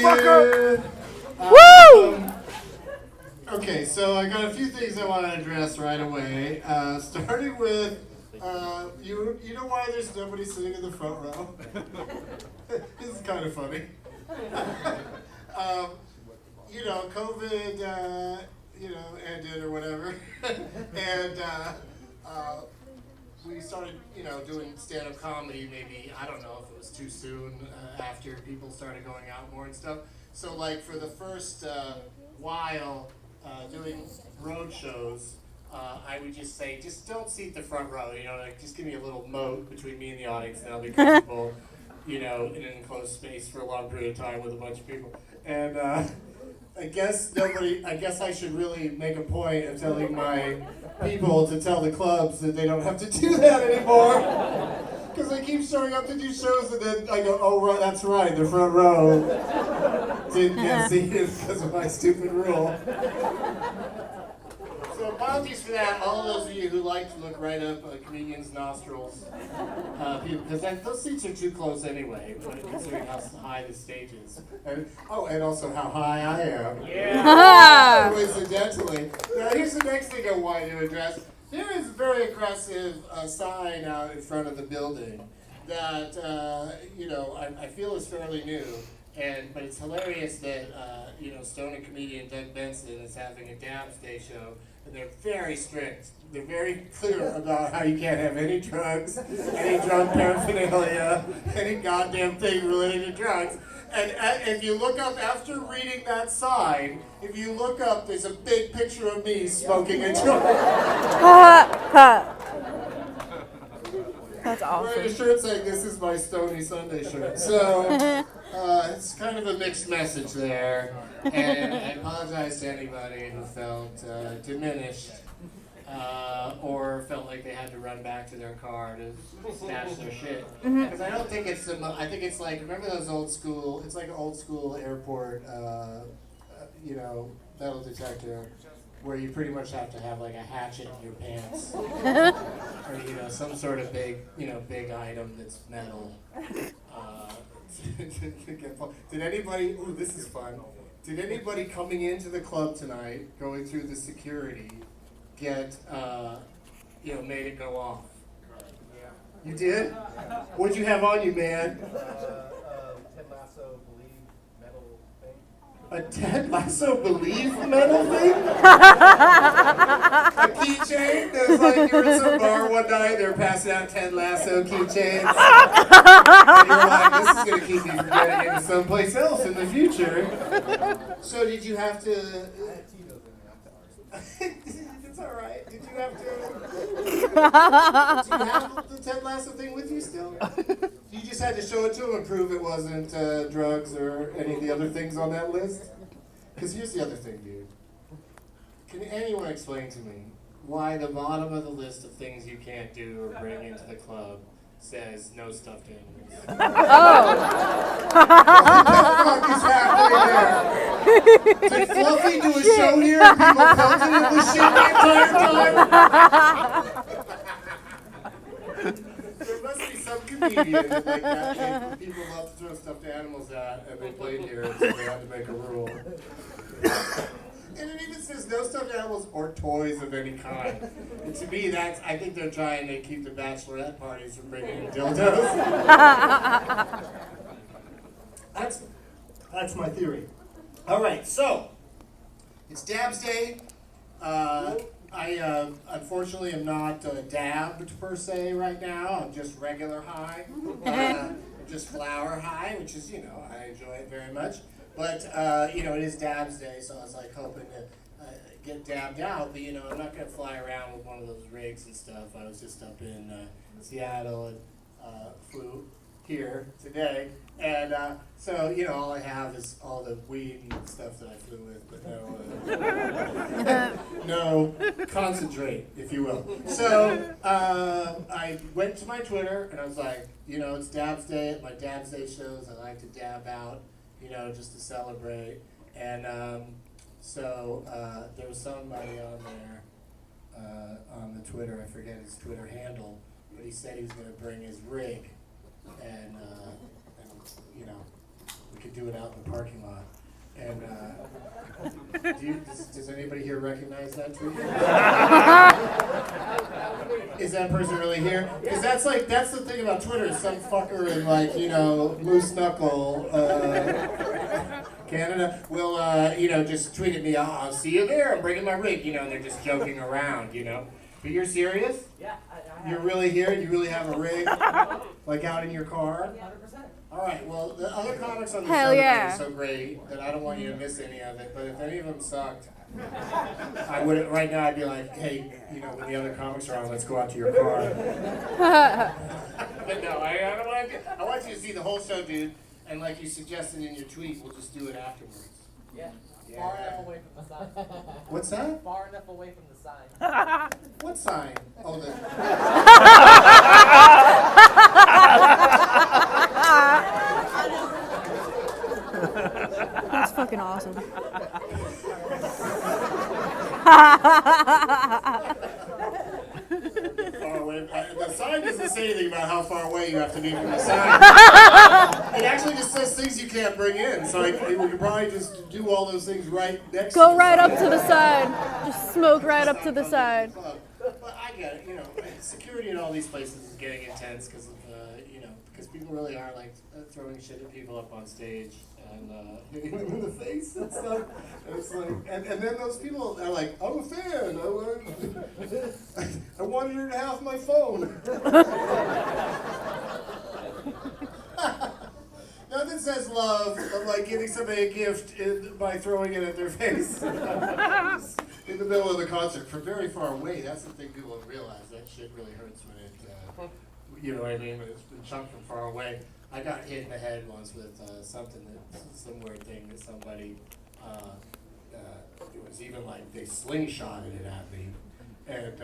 motherfucker! Woo! Okay, so I got a few things I want to address right away. Starting with, you know why there's nobody sitting in the front row? This is kind of funny. COVID, ended or whatever, and we started, doing stand-up comedy. Maybe I don't know if it was too soon after people started going out more and stuff. So, like for the first while doing road shows, I would just say, just don't seat the front row. Just give me a little moat between me and the audience, and I'll be comfortable. In an enclosed space for a long period of time with a bunch of people. And I guess I should really make a point of telling my people to tell the clubs that they don't have to do that anymore. Because I keep showing up to do shows and then I go, oh, right, that's right, the front row didn't get seated because of my stupid rule. So apologies for that, all those of you who like to look right up a comedian's nostrils, because those seats are too close anyway, considering how high the stage is. And also how high I am. Yeah. Coincidentally. Now here's the next thing I wanted to address. There is a very aggressive sign out in front of the building that, I feel is fairly new. But it's hilarious that, Stoner comedian Doug Benson is having a Dabs Day show. And they're very strict. They're very clear about how you can't have any drugs, any drug paraphernalia, any goddamn thing related to drugs. And if you look up, after reading that sign, if you look up, there's a big picture of me smoking a joint. That's awesome. Wearing a shirt saying, "This is my Stony Sunday shirt." So it's kind of a mixed message there. And I apologize to anybody who felt diminished or felt like they had to run back to their car to snatch their shit. Because I don't think it's I think it's like, remember those old school, it's like an old school airport, metal detector, where you pretty much have to have like a hatchet in your pants. Or, some sort of big item that's metal. Did anybody, ooh, this is fun. Did anybody coming into the club tonight, going through the security, get, made it go off? You did? What'd you have on you, man? Ted Lasso Believe metal thing. A Ted Lasso Believe metal thing? A keychain? It was like you were in some bar one night, they were passing out Ted Lasso keychains. And you were like, this is going to keep me from getting into someplace else in the future. So did you have to... It's all right. Did you have to... Do you have the Ted Lasso thing with you still? You just had to show it to him and prove it wasn't drugs or any of the other things on that list? Because here's the other thing, dude. Can anyone explain to me why the bottom of the list of things you can't do or bring into the club says no stuffed animals? What the fuck is happening there? Did Fluffy do a show here and people pelted him with shit the entire time? There must be some comedian that like that. Like, people love to throw stuffed animals at, and they played here, so they had to make a rule. And it even says no stuffed animals or toys of any kind. And to me, I think they're trying to keep the bachelorette parties from bringing in dildos. That's my theory. All right, so it's Dabs Day. I unfortunately am not dabbed per se right now. I'm just regular high. I'm just flower high, which is, I enjoy it very much. But, it is Dabs Day, so I was like hoping to get dabbed out. But, I'm not going to fly around with one of those rigs and stuff. I was just up in Seattle and flew here today. And so, all I have is all the weed and stuff that I flew with, but no concentrate, if you will. So I went to my Twitter and I was like, it's Dabs Day. At my Dabs Day shows, I like to dab out, just to celebrate. And so there was somebody on there, on the Twitter, I forget his Twitter handle, but he said he was going to bring his rig and We could do it out in the parking lot. And does anybody here recognize that tweet? Is that person really here? Because that's the thing about Twitter. Some fucker in Moose Knuckle, Canada will just tweet at me. I'll see you there. I'm bringing my rig. And they're just joking around. But you're serious? Yeah, I You're really here? You really have a rig? Like out in your car? 100%. All right, well, the other comics on the Hell show yeah. are so great that I don't want you to miss any of it, but if any of them sucked, I would, right now I'd be like, hey, when the other comics are on, let's go out to your car. But no, I don't want to, I want you to see the whole show, dude, and like you suggested in your tweet, we'll just do it afterwards. Yeah. Yeah. Far enough away from the sign. What's that? Far enough away from the sign. What sign? Oh, the... That's fucking awesome. Far away. The sign doesn't say anything about how far away you have to be from the sign. It actually just says things you can't bring in. So we could probably just do all those things right next to Go the right sign. up to the side. Just smoke right up to the side. But I get it, security in all these places is getting intense because of, because people really are throwing shit at people up on stage and hitting them in the face and stuff. And it's like, and then those people are like, I'm a fan. I wanted her to have my phone. Nothing says love of giving somebody a gift by throwing it at their face. In the middle of the concert from very far away. That's the thing people don't realize. That shit really hurts when it, you know what I mean? When it's been chunked from far away. I got hit in the head once with some weird thing that somebody, it was even like they slingshotted it at me. And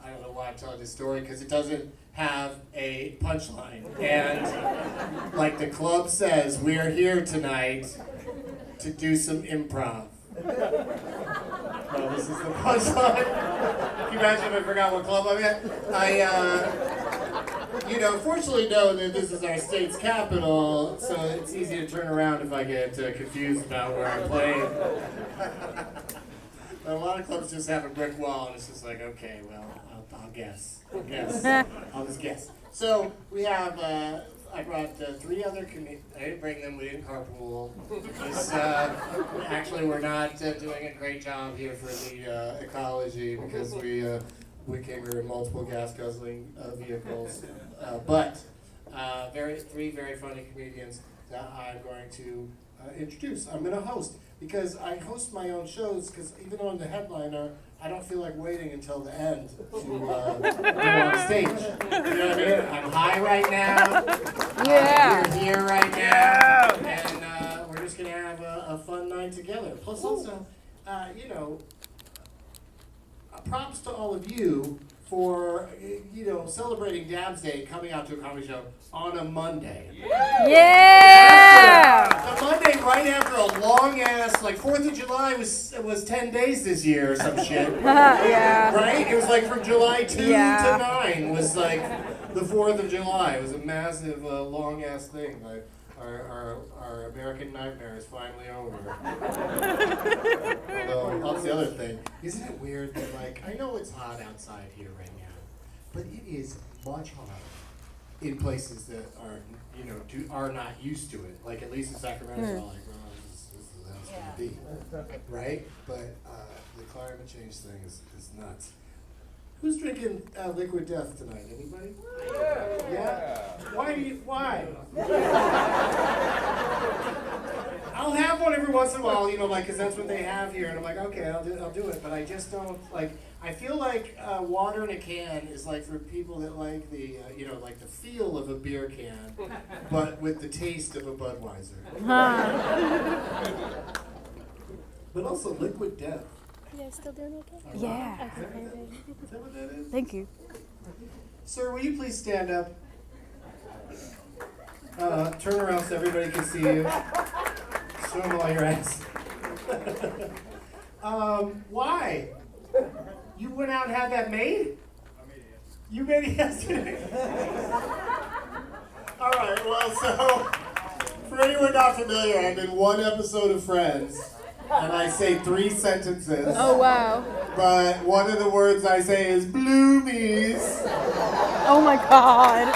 I don't know why I'm telling this story because it doesn't have a punchline. And like the club says, we are here tonight to do some improv. No, this is the punchline. Can you imagine if I forgot what club I'm at? Fortunately know that this is our state's capital, so it's easy to turn around if I get confused about where I'm playing. But a lot of clubs just have a brick wall, and it's just like, okay, well, I'll guess. I'll just guess. So we have, I brought 3 other comedians. I didn't bring them, we didn't carpool. Actually, we're not doing a great job here for the ecology because we came here in multiple gas-guzzling vehicles. But 3 very funny comedians that I'm going to introduce. I'm going to host because I host my own shows because even on the headliner, I don't feel like waiting until the end to go on stage. You know what I mean? I'm high right now. Yeah. We're here right now. And we're just going to have a fun night together. Plus also, props to all of you for, celebrating Dad's Day, coming out to a comedy show on a Monday. Yeah! The Monday right after a long ass, 4th of July was 10 days this year or some shit. Yeah. Right? It was from July 2 Yeah. to 9 was the 4th of July. It was a massive, long ass thing. Our American nightmare is finally over. Although, that's the other thing. Isn't it weird that, I know it's hot outside here right now, but it is much hotter in places that are, are not used to it. At least in Sacramento, we're like, well, this is how it's going to be. Right? But the climate change thing is nuts. Who's drinking Liquid Death tonight? Anybody? Yeah? Why? I'll have one every once in a while, because that's what they have here, and I'm like, okay, I'll do it, but I just don't, I feel like water in a can is for people that like the, the feel of a beer can, but with the taste of a Budweiser. But also Liquid Death. You guys still doing okay? All right. Yeah. Is that what that is? Thank you. Sir, will you please stand up? Turn around so everybody can see you. Show them all your ass. Why? You went out and had that made? I made it. You made it yesterday. All right, well, so For anyone not familiar, I'm in one episode of Friends, and I say 3 sentences. Oh, wow. But one of the words I say is bloomies. Oh, my God.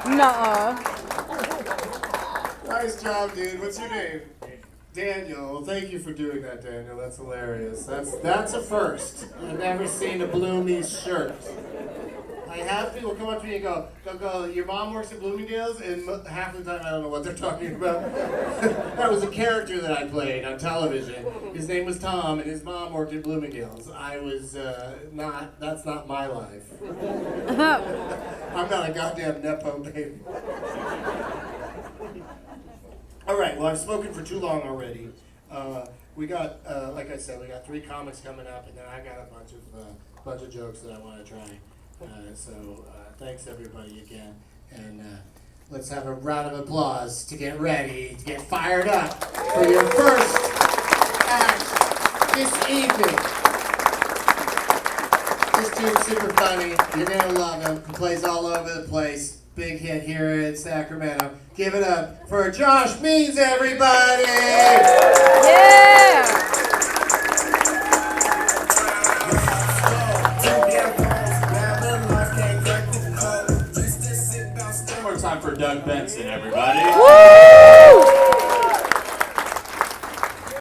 Nuh-uh. Nice job, dude. What's your name? Daniel. Well, thank you for doing that, Daniel. That's hilarious. That's a first. I've never seen a Bloomies shirt. I have people come up to me and go, your mom works at Bloomingdale's? And half the time I don't know what they're talking about. That was a character that I played on television. His name was Tom, and his mom worked at Bloomingdale's. I was that's not my life. I'm not a goddamn Nepo baby. All right, well, I've spoken for too long already. We got, like I said, we got 3 comics coming up, and then I got a bunch of jokes that I want to try. So thanks everybody again, and let's have a round of applause to get ready, to get fired up for your first act this evening. This dude's super funny. You're gonna love him. He plays all over the place. Big hit here in Sacramento. Give it up for Josh Means, everybody! Yeah!